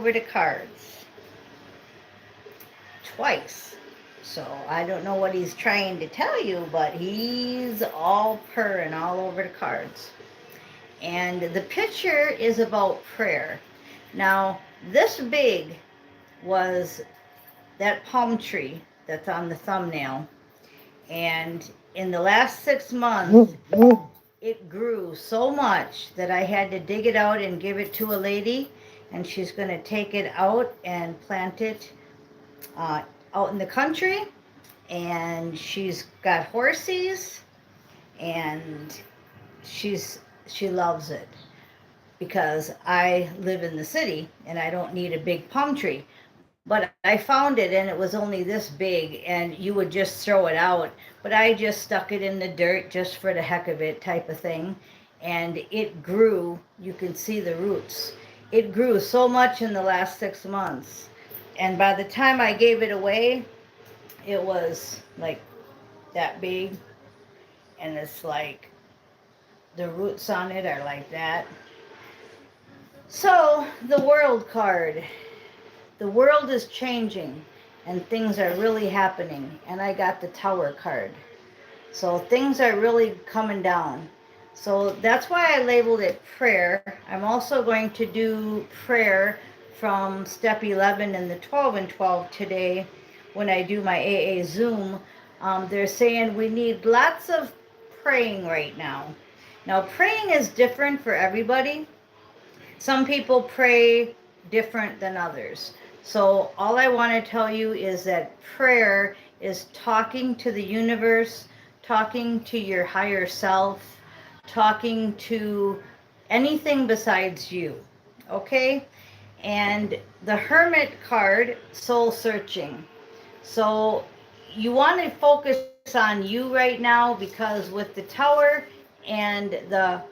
over the cards twice. So I don't know what he's trying to tell you, but he's all purring all over the cards. And the picture is about prayer. Now, this big was that palm tree that's on the thumbnail. And in the last 6 months, it grew so much that I had to dig it out and give it to a lady. And she's going to take it out and plant it out in the country. And she's got horses, and she loves it because I live in the city and I don't need a big palm tree. But I found it and it was only this big, and you would just throw it out. But I just stuck it in the dirt just for the heck of it, type of thing. And it grew. You can see the roots. It grew so much in the last 6 months. And by the time I gave it away, it was like that big. And it's like the roots on it are like that. So, the world card. The world is changing and things are really happening. And I got the Tower card. So things are really coming down. So that's why I labeled it prayer. I'm also going to do prayer from step 11 and the 12 and 12 today when I do my AA Zoom. They're saying we need lots of praying right now. Now, praying is different for everybody. Some people pray different than others. So all I want to tell you is that prayer is talking to the universe, talking to your higher self, talking to anything besides you, okay? And the Hermit card, soul searching. So you want to focus on you right now, because with the Tower and the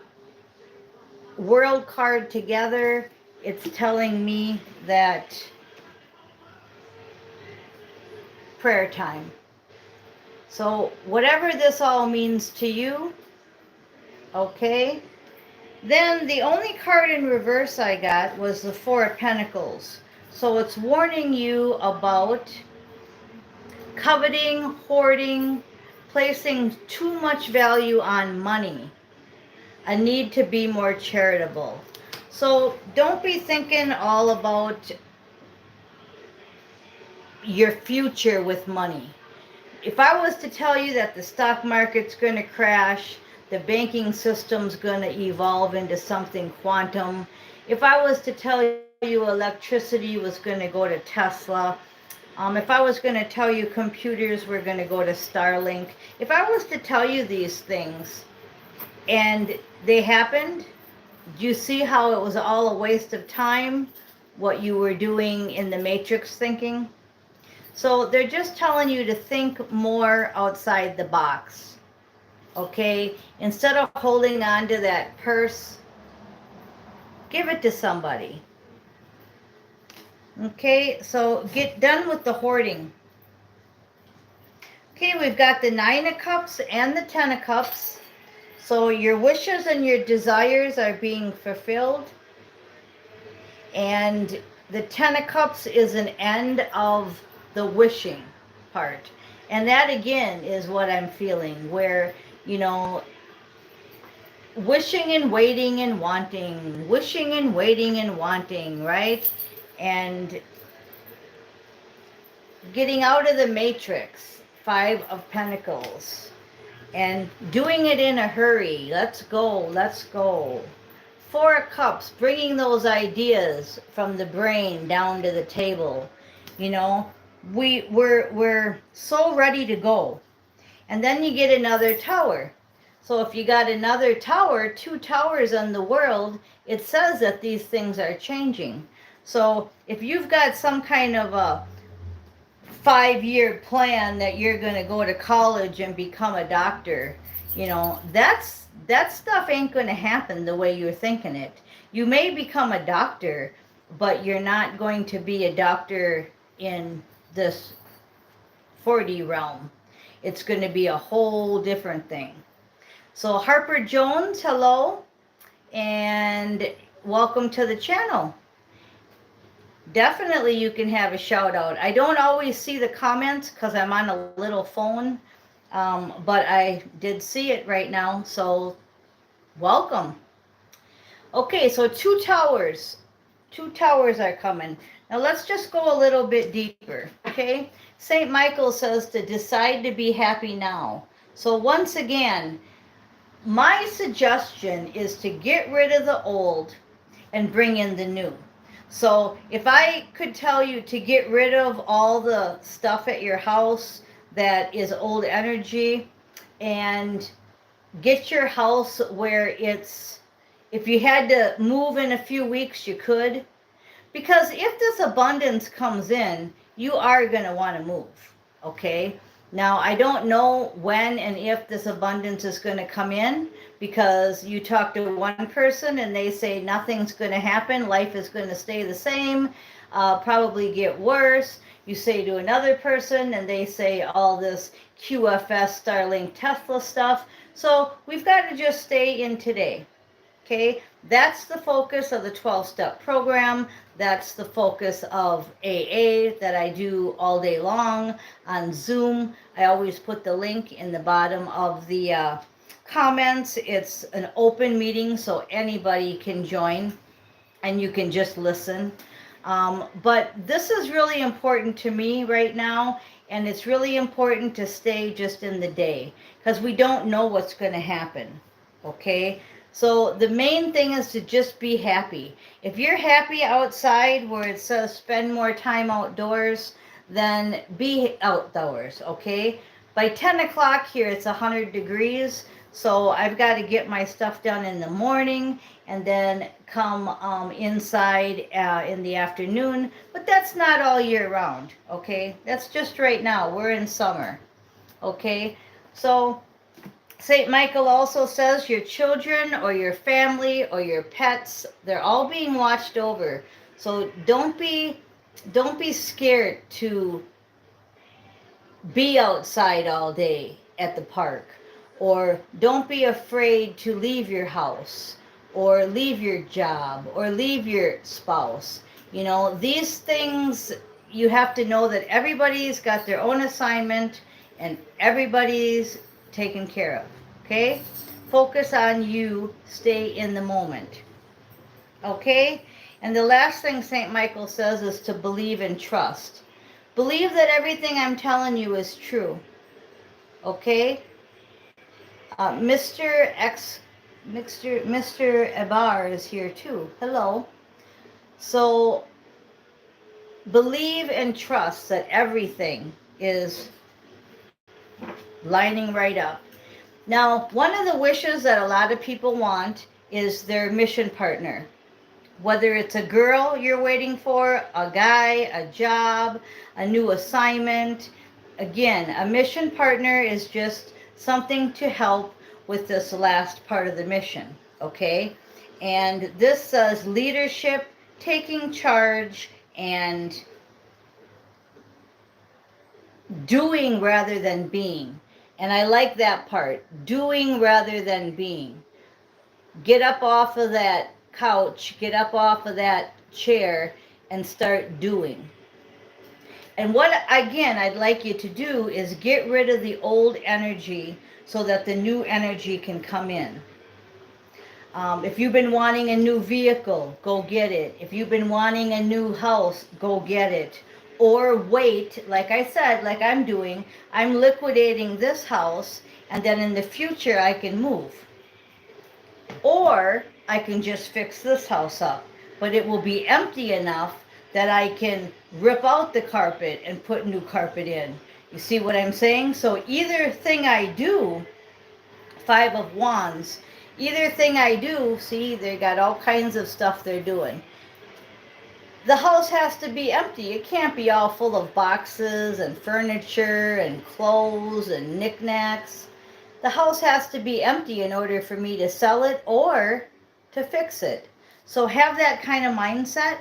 World card together, it's telling me that prayer time. So whatever this all means to you, okay? Then the only card in reverse I got was the Four of Pentacles. So it's warning you about coveting, hoarding, placing too much value on money, a need to be more charitable. So don't be thinking all about your future with money. If I was to tell you that the stock market's going to crash, the banking system's going to evolve into something quantum, if I was to tell you electricity was going to go to Tesla, if I was going to tell you computers were going to go to Starlink, if I was to tell you these things and they happened, do you see how it was all a waste of time, what you were doing in the matrix thinking? So they're just telling you to think more outside the box, okay? Instead of holding on to that purse, give it to somebody. Okay, so get done with the hoarding. Okay, we've got the Nine of Cups and the Ten of Cups. So your wishes and your desires are being fulfilled. And the Ten of Cups is an end of the wishing part. And that again is what I'm feeling, where, you know, wishing and waiting and wanting, wishing and waiting and wanting, right? And getting out of the matrix, Five of Pentacles, and doing it in a hurry. Let's go, let's go. Four of Cups, bringing those ideas from the brain down to the table. You know, we're so ready to go. And then you get another Tower. So if you got another tower, two towers on the world, it says that these things are changing. So if you've got some kind of a 5-year plan that you're going to go to college and become a doctor, you know, that stuff ain't going to happen the way you're thinking it. You may become a doctor, but you're not going to be a doctor in this 4D realm. It's going to be a whole different thing. So Harper Jones, hello, and welcome to the channel. definitely you can have a shout out. I don't always see the comments because I'm on a little phone, but I did see it right now, so welcome. Okay, so two towers. Two towers are coming. Now let's just go a little bit deeper, okay? St. Michael says to decide to be happy now. So once again, my suggestion is to get rid of the old and bring in the new. So if I could tell you to get rid of all the stuff at your house that is old energy and get your house where it's, if you had to move in a few weeks, you could. Because if this abundance comes in, you are going to want to move. Okay? Now, I don't know when and if this abundance is going to come in, because you talk to one person and they say nothing's going to happen, life is going to stay the same, probably get worse. You say to another person and they say all this QFS, Starlink, Tesla stuff. So we've got to just stay in today. Okay, that's the focus of the 12-step program. That's the focus of AA that I do all day long on Zoom. I always put the link in the bottom of the comments. It's an open meeting, so anybody can join and you can just listen. But this is really important to me right now, and it's really important to stay just in the day because we don't know what's going to happen. Okay? So the main thing is to just be happy. If you're happy outside where it says spend more time outdoors, then be outdoors, okay? By 10 o'clock here, it's 100 degrees. So I've got to get my stuff done in the morning and then come inside in the afternoon. But that's not all year round, okay? That's just right now. We're in summer, okay? So St. Michael also says your children or your family or your pets, they're all being watched over. So don't be scared to be outside all day at the park, or don't be afraid to leave your house or leave your job or leave your spouse. You know, these things, you have to know that everybody's got their own assignment and everybody's taken care of. Okay? Focus on you, stay in the moment. Okay? And the last thing St. Michael says is to believe and trust. Believe that everything I'm telling you is true. Okay? Mr. Ebar is here too. Hello. So believe and trust that everything is lining right up. Now, one of the wishes that a lot of people want is their mission partner. Whether it's a girl you're waiting for, a guy, a job, a new assignment. Again, a mission partner is just something to help with this last part of the mission, okay? And this says leadership, taking charge, and doing rather than being. And I like that part, doing rather than being. Get up off of that couch, get up off of that chair and start doing. And what, again, I'd like you to do is get rid of the old energy so that the new energy can come in. If you've been wanting a new vehicle, go get it. If you've been wanting a new house, go get it. Or wait, like I said, like I'm doing, I'm liquidating this house and then in the future I can move. Or I can just fix this house up, but it will be empty enough that I can rip out the carpet and put new carpet in. You see what I'm saying? So either thing I do, 5 of Wands, either thing I do, see, they got all kinds of stuff they're doing. The house has to be empty. It can't be all full of boxes and furniture and clothes and knickknacks. The house has to be empty in order for me to sell it or to fix it. So have that kind of mindset,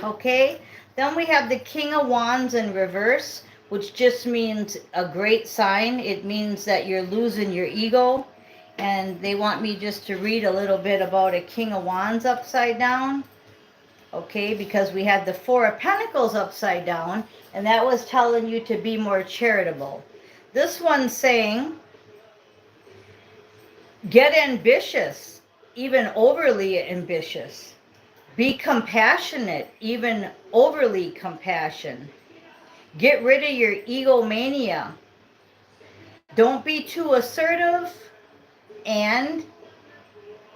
okay? Then we have the King of Wands in reverse, which just means a great sign. It means that you're losing your ego. And they want me just to read a little bit about a King of Wands upside down. okay, because we had the Four of Pentacles upside down, and that was telling you to be more charitable. This one's saying, get ambitious, even overly ambitious. Be compassionate, even overly compassion. Get rid of your egomania. Don't be too assertive, and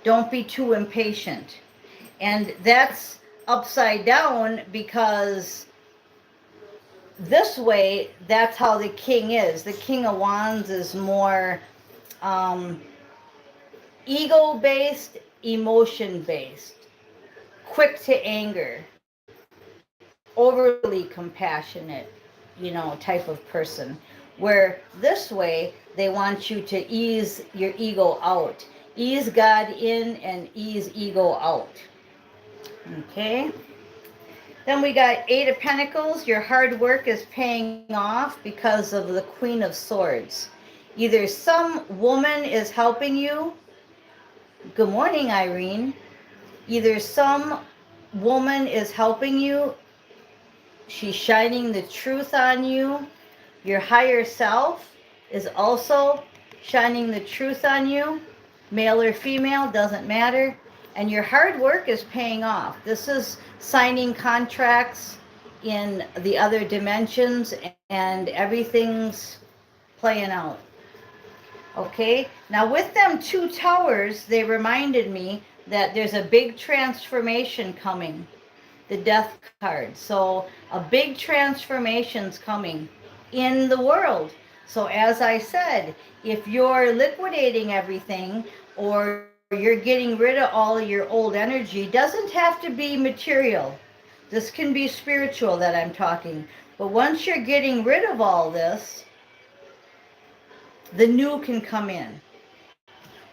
don't be too impatient. And that's upside down because this way, that's how the king is. The King of Wands is more ego-based, emotion-based, quick to anger, overly compassionate, type of person. Where this way, they want you to ease your ego out. Ease God in and ease ego out. Okay? Then we got Eight of Pentacles. Your hard work is paying off because of the Queen of Swords. Either some woman is helping you. Good morning, Irene. Either some woman is helping you. She's shining the truth on you. Your higher self is also shining the truth on you. Male or female, doesn't matter. And your hard work is paying off. This is signing contracts in the other dimensions, and everything's playing out. Okay, now with them two towers, they reminded me that there's a big transformation coming. The Death card. So a big transformation's coming in the world. So as I said, if you're liquidating everything or you're getting rid of all of your old energy, doesn't have to be material. This can be spiritual that I'm talking. But once you're getting rid of all this, the new can come in.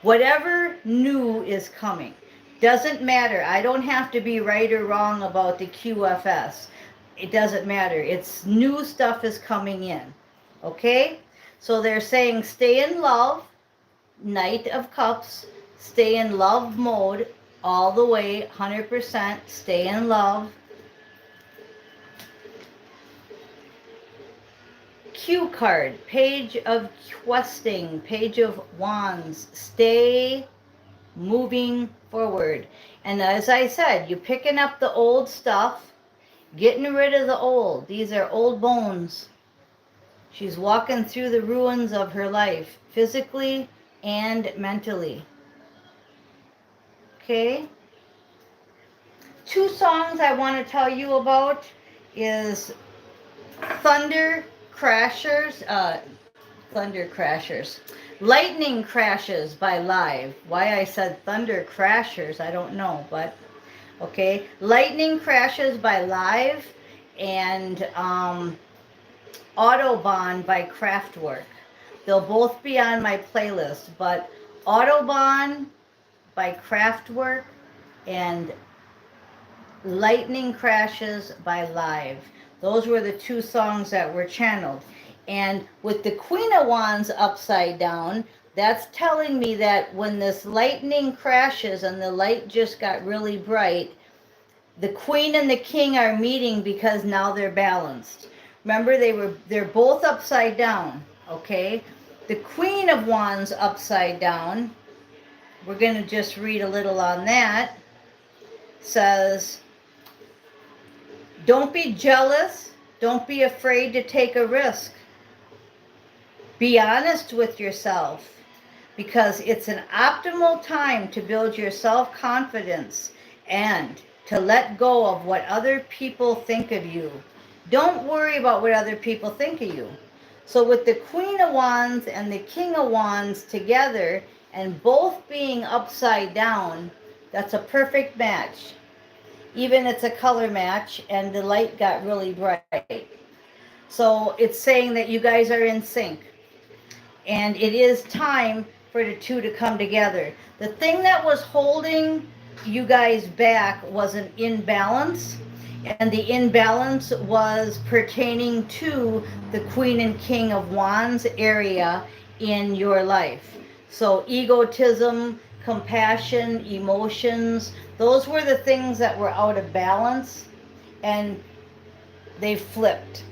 Whatever new is coming. Doesn't matter. I don't have to be right or wrong about the QFS. It doesn't matter. It's new stuff is coming in. Okay? So they're saying stay in love, Knight of Cups, stay in love mode all the way, 100%, stay in love. Q card, Page of Questing, Page of Wands, stay moving forward. And as I said, you're picking up the old stuff, getting rid of the old. These are old bones. She's walking through the ruins of her life, physically and mentally. Okay? Two songs I want to tell you about is Thunder Crashers, Lightning Crashes by Live. Why I said Thunder Crashers, I don't know, but okay. Lightning Crashes by Live and Autobahn by Kraftwerk. They'll both be on my playlist, but Autobahn by Kraftwerk and Lightning Crashes by Live. Those were the two songs that were channeled. And with the Queen of Wands upside down, that's telling me that when this lightning crashes and the light just got really bright, the Queen and the King are meeting because now they're balanced. Remember, they're both upside down, okay? The Queen of Wands upside down, we're going to just read a little on that, says, don't be jealous. Don't be afraid to take a risk. Be honest with yourself, because it's an optimal time to build your self-confidence and to let go of what other people think of you. Don't worry about what other people think of you. So with the Queen of Wands and the King of Wands together and both being upside down, that's a perfect match. Even it's a color match and the light got really bright. So it's saying that you guys are in sync. And it is time for the two to come together. The thing that was holding you guys back was an imbalance. And the imbalance was pertaining to the Queen and King of Wands area in your life. So egotism, compassion, emotions, those were the things that were out of balance, and they flipped.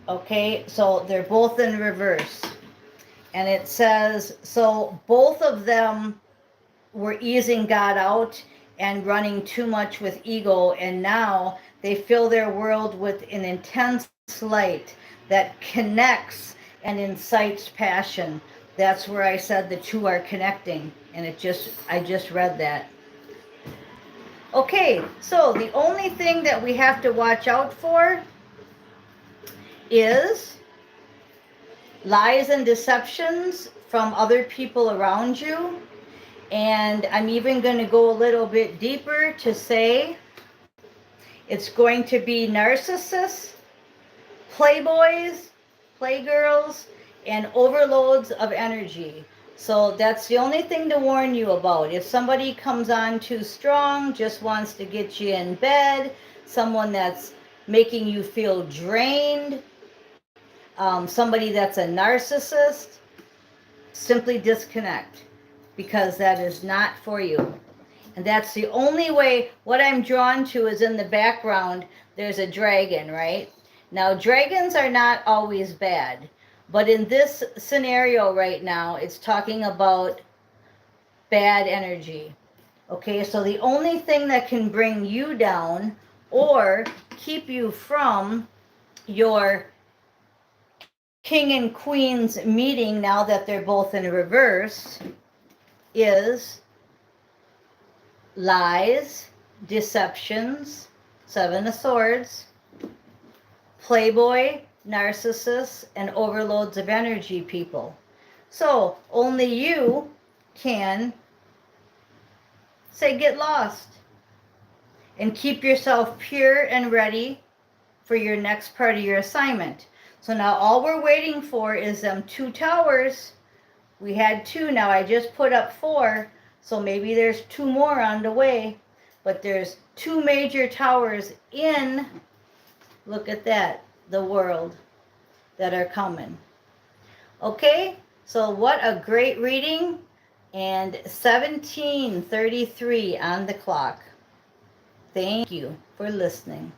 Okay, so they're both in reverse. And it says, so both of them were easing God out and running too much with ego, and now they fill their world with an intense light that connects and incites passion. That's where I said the two are connecting, and I just read that. Okay, so the only thing that we have to watch out for is lies and deceptions from other people around you. And I'm even going to go a little bit deeper to say it's going to be narcissists, playboys, playgirls, and overloads of energy. So that's the only thing to warn you about. If somebody comes on too strong, just wants to get you in bed, someone that's making you feel drained, somebody that's a narcissist, simply disconnect, because that is not for you. And that's the only way. What I'm drawn to is in the background, there's a dragon, right? Now, dragons are not always bad, but in this scenario right now, it's talking about bad energy. Okay, so the only thing that can bring you down or keep you from your king and queen's meeting, now that they're both in reverse, is lies, deceptions, Seven of Swords, playboy, narcissists, and overloads of energy people. So only you can say get lost and keep yourself pure and ready for your next part of your assignment. So now all we're waiting for is them 2 towers. We had 2, now I just put up 4, so maybe there's 2 more on the way. But there's 2 major towers in, look at that, the world, that are coming. Okay, so what a great reading, and 17:33 on the clock. Thank you for listening.